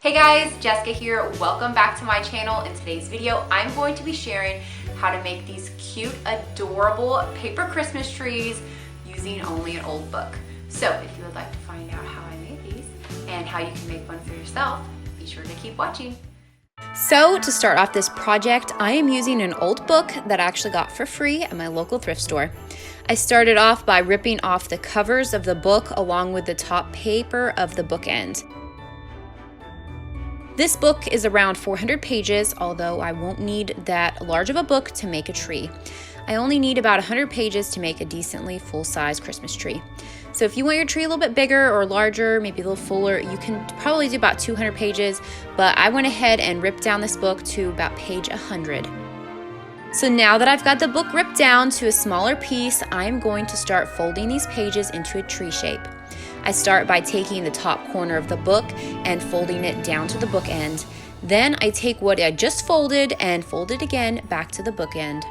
Hey guys, Jessica here. Welcome back to my channel. In today's video, I'm going to be sharing how to make these cute, adorable paper Christmas trees using only an old book. So if you would like to find out how I made these and how you can make one for yourself, be sure to keep watching. So to start off this project, I am using an old book that I actually got for free at my local thrift store. I started off by ripping off the covers of the book along with the top paper of the bookend. This book is around 400 pages, although I won't need that large of a book to make a tree. I only need about 100 pages to make a decently full-size Christmas tree. So if you want your tree a little bit bigger or larger, maybe a little fuller, you can probably do about 200 pages, but I went ahead and ripped down this book to about page 100. So now that I've got the book ripped down to a smaller piece, I'm going to start folding these pages into a tree shape. I start by taking the top corner of the book and folding it down to the book end. Then I take what I just folded and fold it again back to the book end.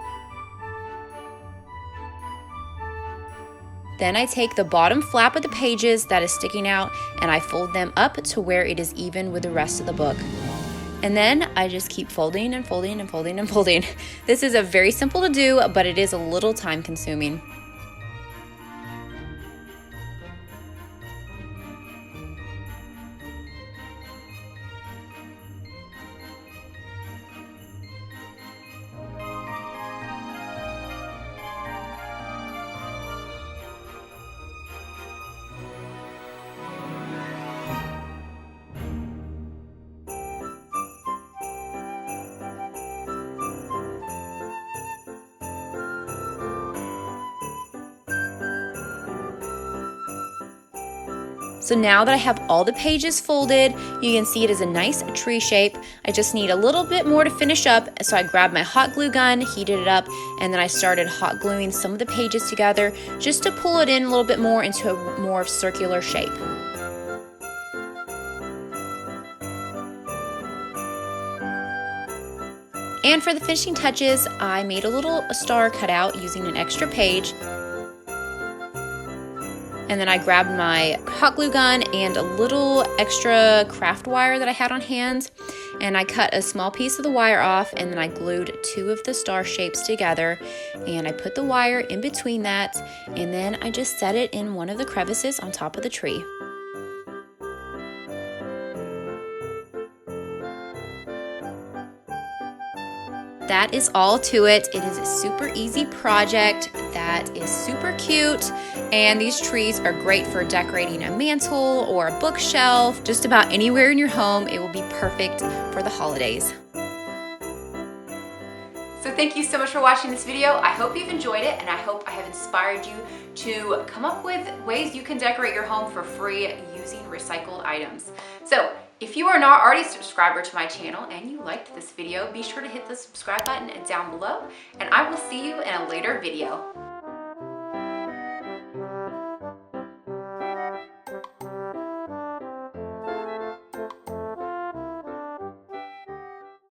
Then I take the bottom flap of the pages that is sticking out and I fold them up to where it is even with the rest of the book. And then I just keep folding and folding and folding and folding. This is a very simple to do, but it is a little time consuming. So now that I have all the pages folded, you can see it is a nice tree shape. I just need a little bit more to finish up. So I grabbed my hot glue gun, heated it up, and then I started hot gluing some of the pages together just to pull it in a little bit more into a more circular shape. And for the finishing touches, I made a little star cutout using an extra page. And then I grabbed my hot glue gun and a little extra craft wire that I had on hand. And I cut a small piece of the wire off and then I glued two of the star shapes together. And I put the wire in between that. And then I just set it in one of the crevices on top of the tree. That is all to it. It is a super easy project that is super cute, and these trees are great for decorating a mantle or a bookshelf. Just about anywhere in your home, it will be perfect for the holidays. So thank you so much for watching this video. I hope you've enjoyed it, and I hope I have inspired you to come up with ways you can decorate your home for free using recycled items. So if you are not already a subscriber to my channel and you liked this video, be sure to hit the subscribe button down below, and I will see you in a later video.